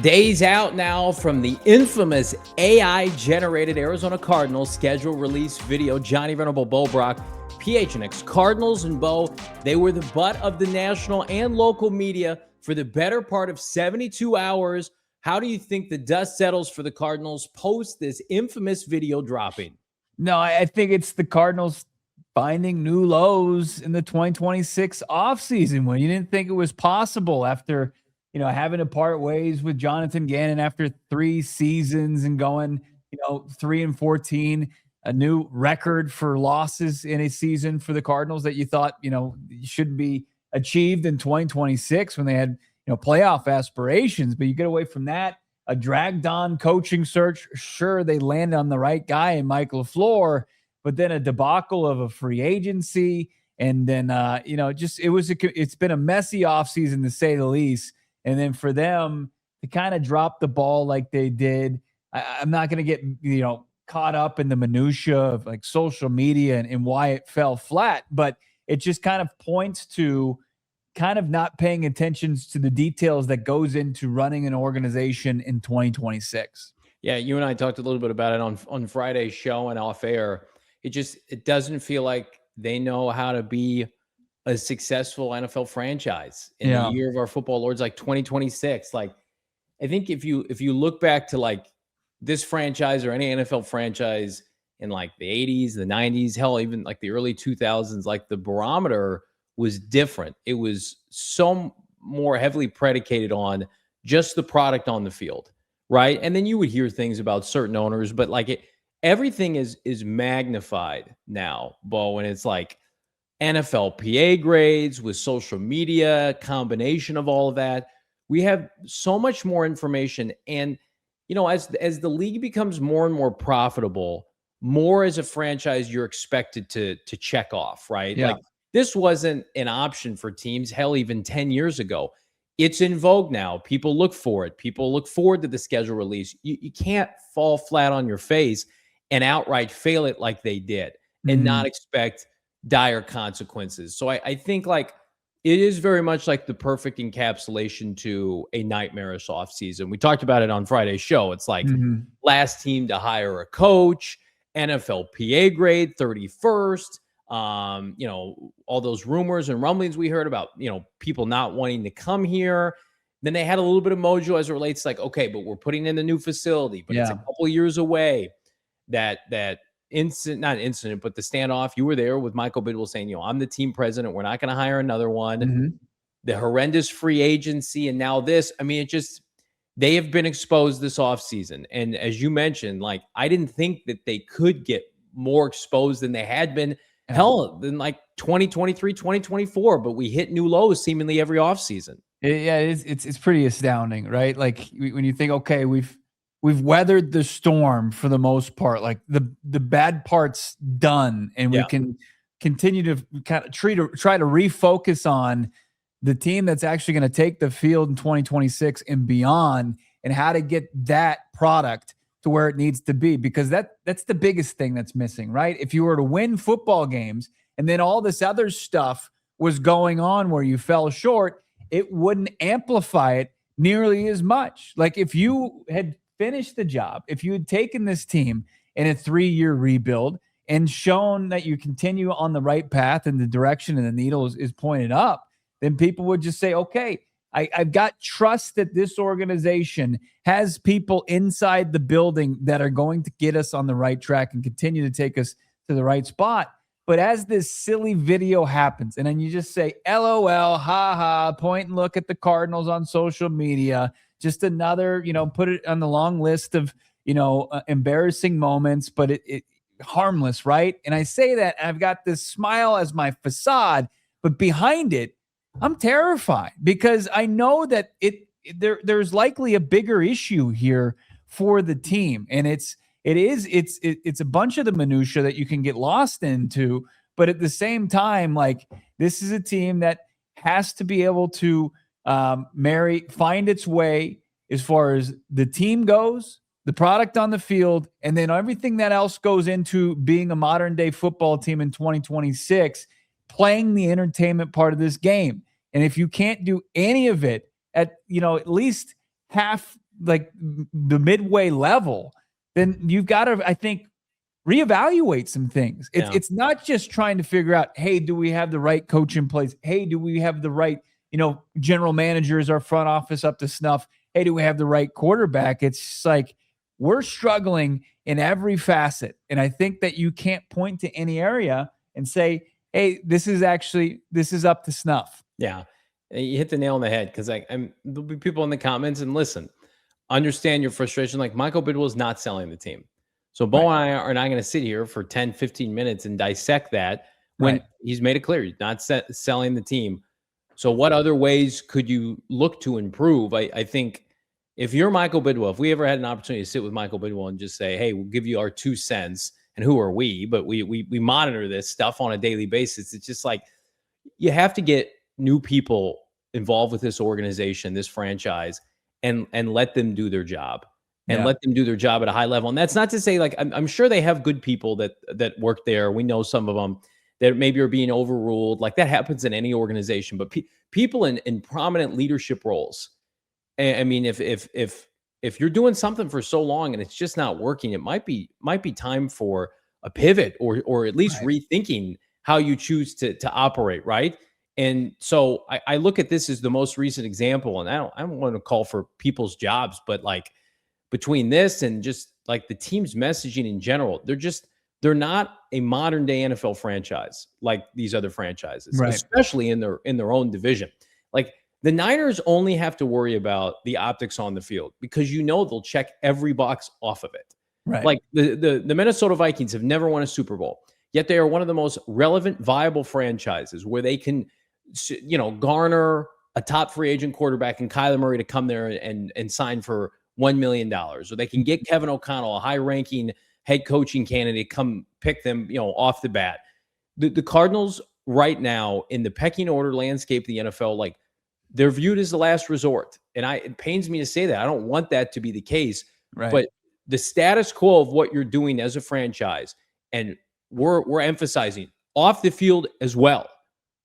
Days out now from the infamous AI-generated Arizona Cardinals schedule release video. Johnny Venerable, Brack, PHNX, Cardinals and Bo, they were the butt of the national and local media for the better part of 72 hours. How do you think the dust settles for the Cardinals post this infamous video dropping? No, I think it's the Cardinals finding new lows in the 2026 offseason when you didn't think it was possible after – having to part ways with Jonathan Gannon after 3 seasons and going, 3-14, a new record for losses in a season for the Cardinals that you thought, should be achieved in 2026 when they had, playoff aspirations. But you get away from that, a dragged on coaching search. Sure, they landed on the right guy in Michael LaFleur, but then a debacle of a free agency. And then, it's been a messy offseason to say the least. And then for them to kind of drop the ball like they did, I'm not going to get, caught up in the minutia of like social media and why it fell flat, but it just kind of points to kind of not paying attention to the details that goes into running an organization in 2026. Yeah, you and I talked a little bit about it on Friday's show and off air. It doesn't feel like they know how to be a successful NFL franchise in the year of our football lords, like 2026. Like, I think if you look back to like this franchise or any NFL franchise in like the 80s, the 90s, hell, even like the early 2000s, like the barometer was different. It was so more heavily predicated on just the product on the field, right? And then you would hear things about certain owners, but like everything is magnified now, Bo, and it's like NFLPA grades with social media, combination of all of that. We have so much more information. And, as the league becomes more and more profitable, more as a franchise, you're expected to check off, right? Yeah. Like this wasn't an option for teams, hell, even 10 years ago. It's in vogue now. People look for it. People look forward to the schedule release. You can't fall flat on your face and outright fail it like they did and not expect dire consequences. So I think like it is very much like the perfect encapsulation to a nightmarish offseason. We talked about it on Friday's show. It's like last team to hire a coach, NFLPA grade 31st. All those rumors and rumblings we heard about, people not wanting to come here. Then they had a little bit of mojo as it relates to like, okay, but we're putting in the new facility, but it's a couple years away. Not incident, but the standoff. You were there with Michael Bidwill saying, I'm the team president. We're not going to hire another one. The horrendous free agency. And now this, they have been exposed this offseason. And as you mentioned, like, I didn't think that they could get more exposed than they had been. Hell, than like 2023, 2024, but we hit new lows seemingly every offseason. Yeah, it's pretty astounding, right? Like when you think, okay, we've weathered the storm for the most part, like the bad part's done, and we can continue to kind of try to refocus on the team that's actually going to take the field in 2026 and beyond, and how to get that product to where it needs to be, because that's the biggest thing that's missing, right? If you were to win football games and then all this other stuff was going on where you fell short, it wouldn't amplify it nearly as much. Like if you had finished the job, if you had taken this team in a 3-year rebuild and shown that you continue on the right path and the direction and the needle is pointed up, then people would just say, okay, I've got trust that this organization has people inside the building that are going to get us on the right track and continue to take us to the right spot. But as this silly video happens, and then you just say, LOL, haha, point and look at the Cardinals on social media, just another, put it on the long list of, embarrassing moments, but it harmless, right? And I say that, and I've got this smile as my facade, but behind it, I'm terrified because I know that there's likely a bigger issue here for the team. And it's a bunch of the minutia that you can get lost into, but at the same time, like, this is a team that has to be able to find its way as far as the team goes, the product on the field, and then everything that else goes into being a modern day football team in 2026, playing the entertainment part of this game. And if you can't do any of it at least half like the midway level, then you've got to, I think, reevaluate some things. It's not just trying to figure out, hey, do we have the right coach in place? Hey, do we have the right, general manager? Is our front office up to snuff? Hey, do we have the right quarterback? It's like we're struggling in every facet. And I think that you can't point to any area and say, hey, this is up to snuff. Yeah. You hit the nail on the head, because there'll be people in the comments, and listen, understand your frustration. Like, Michael Bidwill is not selling the team. So Bo and I are not going to sit here for 10, 15 minutes and dissect that when he's made it clear he's not selling the team. So what other ways could you look to improve? I think if you're Michael Bidwill, if we ever had an opportunity to sit with Michael Bidwill and just say, hey, we'll give you our 2 cents, and who are we? But we monitor this stuff on a daily basis. It's just like, you have to get new people involved with this organization, this franchise, and let them do their job. And let them do their job at a high level. And that's not to say, like, I'm sure they have good people that work there. We know some of them that maybe are being overruled. Like, that happens in any organization. But people in prominent leadership roles, I mean, if you're doing something for so long and it's just not working, it might be time for a pivot, or at least rethinking how you choose to operate, right? And so I look at this as the most recent example. And I don't want to call for people's jobs, but like, between this and just like the team's messaging in general, they're not a modern day NFL franchise like these other franchises, especially in their own division. Like, the Niners only have to worry about the optics on the field, because they'll check every box off of it. Right. Like, the Minnesota Vikings have never won a Super Bowl, yet they are one of the most relevant, viable franchises where they can, garner a top free agent quarterback and Kyler Murray to come there and sign for $1 million, or they can get Kevin O'Connell, a high-ranking head coaching candidate, come pick them, off the bat. The Cardinals right now, in the pecking order landscape of the NFL, like, they're viewed as the last resort. And it pains me to say that. I don't want that to be the case. Right. But the status quo of what you're doing as a franchise, and we're emphasizing off the field as well,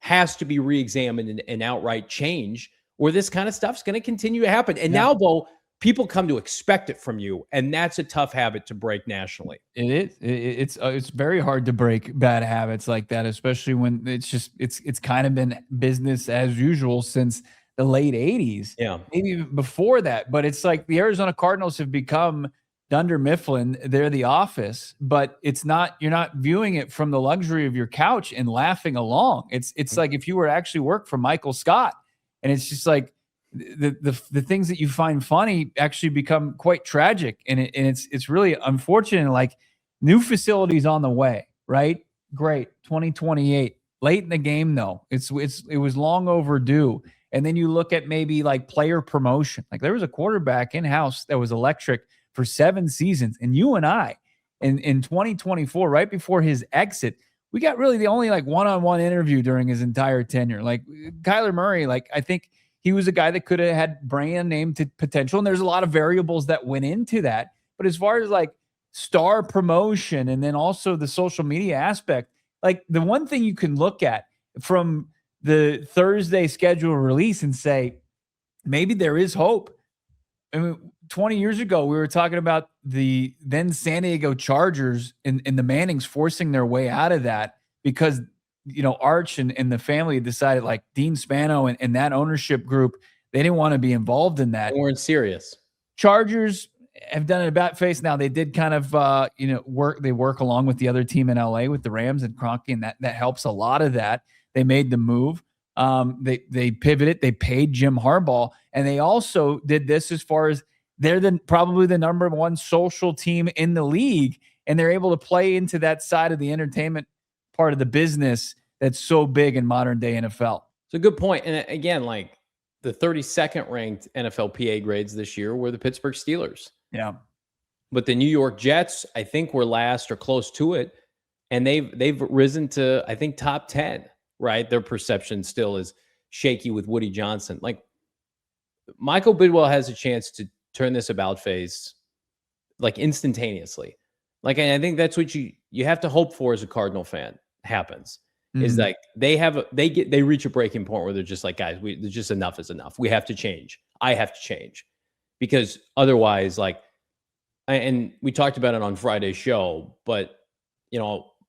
has to be reexamined and outright change, or this kind of stuff's going to continue to happen. And now, Bo, people come to expect it from you, and that's a tough habit to break nationally. It is. It's very hard to break bad habits like that, especially when it's kind of been business as usual since the late 80s. Yeah, maybe even before that. But it's like the Arizona Cardinals have become Dunder Mifflin. They're the office, but it's not. You're not viewing it from the luxury of your couch and laughing along. It's like if you were to actually work for Michael Scott, and it's just like, the things that you find funny actually become quite tragic, and it's really unfortunate. Like, new facilities on the way, right? Great, 2028, late in the game though. It was long overdue. And then you look at maybe like player promotion. Like, there was a quarterback in house that was electric for 7 seasons, and you and I, in 2024, right before his exit, we got really the only like one-on-one interview during his entire tenure. Like, Kyler Murray, like, I think he was a guy that could have had brand name potential, and there's a lot of variables that went into that. But as far as like star promotion, and then also the social media aspect, like, the one thing you can look at from the Thursday schedule release and say, maybe there is hope. I mean, 20 years ago, we were talking about the then San Diego Chargers and the Mannings forcing their way out of that because Arch and the family decided, like, Dean Spano and that ownership group, they didn't want to be involved in that. They weren't serious. Chargers have done it about face. Now, they did kind of, work along with the other team in LA with the Rams and Kroenke, and that helps a lot of that. They made the move. They pivoted. They paid Jim Harbaugh, and they also did this as far as they're probably the number one social team in the league, and they're able to play into that side of the entertainment part of the business that's so big in modern day NFL. It's a good point. And again, like, the 32nd ranked NFLPA grades this year were the Pittsburgh Steelers. Yeah. But the New York Jets, I think, were last or close to it. And they've risen to, I think, top 10, right? Their perception still is shaky with Woody Johnson. Like, Michael Bidwill has a chance to turn this about face, like, instantaneously. Like, and I think that's what you have to hope for as a Cardinal fan happens. Mm-hmm. Is like they reach a breaking point where they're just like, guys, there's just enough is enough. We have to change. I have to change. because otherwise, like, and we talked about it on Friday's show, but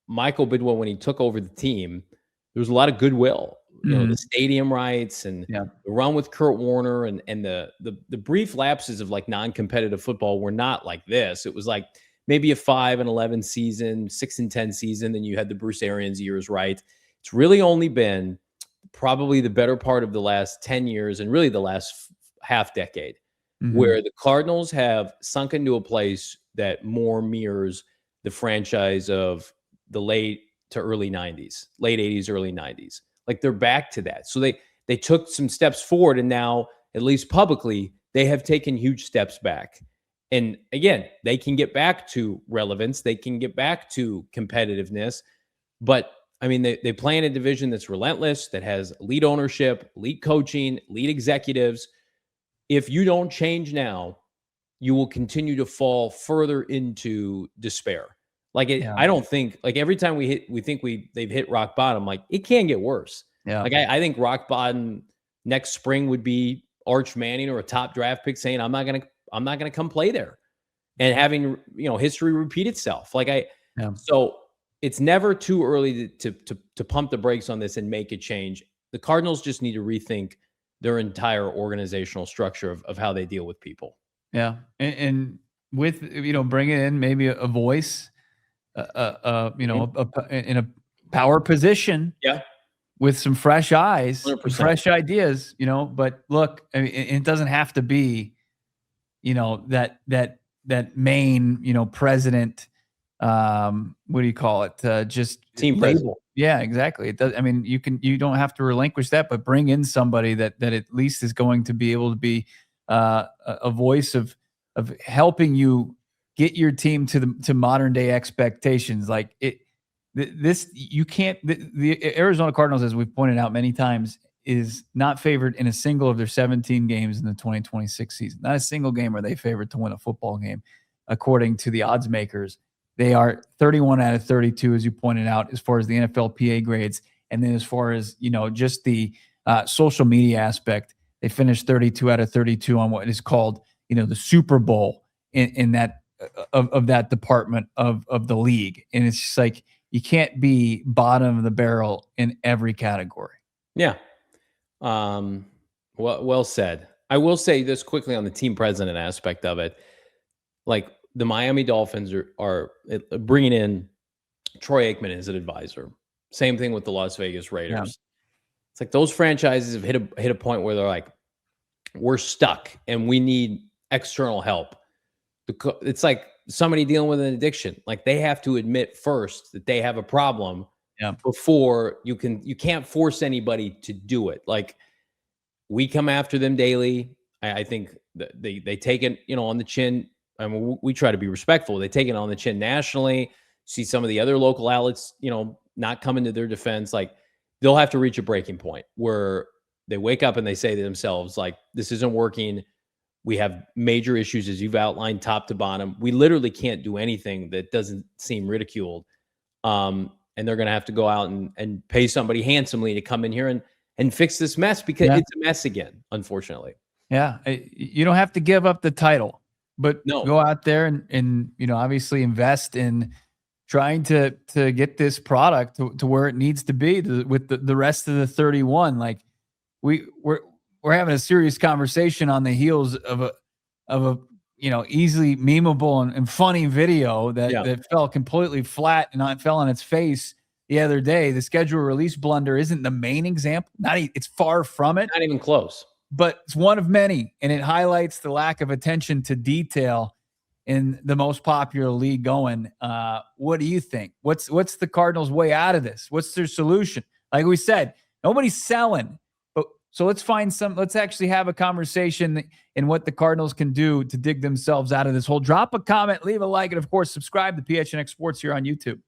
Michael Bidwill, when he took over the team, there was a lot of goodwill. The stadium rights and the run with Kurt Warner and the brief lapses of like non-competitive football were not like this. It was like maybe a 5-11 season, 6-10 season. Then you had the Bruce Arians years, right? It's really only been probably the better part of the last 10 years and really the last half decade where the Cardinals have sunk into a place that more mirrors the franchise of the late to early 90s, late 80s, early 90s. Like they're back to that. So they took some steps forward, and now, at least publicly, they have taken huge steps back. And again, they can get back to relevance. They can get back to competitiveness. But I mean, they play in a division that's relentless, that has elite ownership, elite coaching, elite executives. If you don't change now, you will continue to fall further into despair. Like I don't think, like, every time they've hit rock bottom, like, it can get worse. Yeah. Like I think rock bottom next spring would be Arch Manning or a top draft pick saying, I'm not gonna come play there, and having history repeat itself. So it's never too early to pump the brakes on this and make a change. The Cardinals just need to rethink their entire organizational structure of how they deal with people. Yeah. And with, bringing in maybe a voice, in a power position. Yeah. With some fresh eyes, 100%. fresh ideas, but look, I mean, it doesn't have to be, that main, president, what do you call it? Just team label. president. Yeah, exactly. It does. I mean, you don't have to relinquish that, but bring in somebody that at least is going to be able to be a voice of helping you get your team to modern day expectations. Like you can't. The Arizona Cardinals, as we've pointed out many times, is not favored in a single of their 17 games in the 2026 season. Not a single game are they favored to win a football game, according to the odds makers. They are 31 out of 32, as you pointed out, as far as the NFLPA grades. And then as far as, just the social media aspect, they finished 32 out of 32 on what is called, the Super Bowl in that of that department of the league. And it's just like, you can't be bottom of the barrel in every category. Yeah. Well said. I will say this quickly on the team president aspect of it. Like, the Miami Dolphins are bringing in Troy Aikman as an advisor. Same thing with the Las Vegas Raiders. Yeah. It's like those franchises have hit a point where they're like, we're stuck and we need external help. It's like somebody dealing with an addiction. Like, they have to admit first that they have a problem before you can't force anybody to do it. Like, we come after them daily. I think that they take it, on the chin. I mean, we try to be respectful. They take it on the chin nationally. See some of the other local outlets, not coming to their defense. Like, they'll have to reach a breaking point where they wake up and they say to themselves, like, this isn't working. We have major issues, as you've outlined, top to bottom. We literally can't do anything that doesn't seem ridiculed. And they're going to have to go out and pay somebody handsomely to come in here and fix this mess, because it's a mess again, unfortunately. Yeah. You don't have to give up the title. But go out there and obviously invest in trying to get this product to where it needs to be with the rest of the 31. Like, we're having a serious conversation on the heels of a easily memeable and funny video that fell completely flat and fell on its face the other day. The schedule release blunder isn't the main example. It's far from it. Not even close. But it's one of many, and it highlights the lack of attention to detail in the most popular league going. What do you think? What's the Cardinals' way out of this? What's their solution? Like we said, nobody's selling. So let's actually have a conversation in what the Cardinals can do to dig themselves out of this hole. Drop a comment, leave a like, and of course, subscribe to PHNX Sports here on YouTube.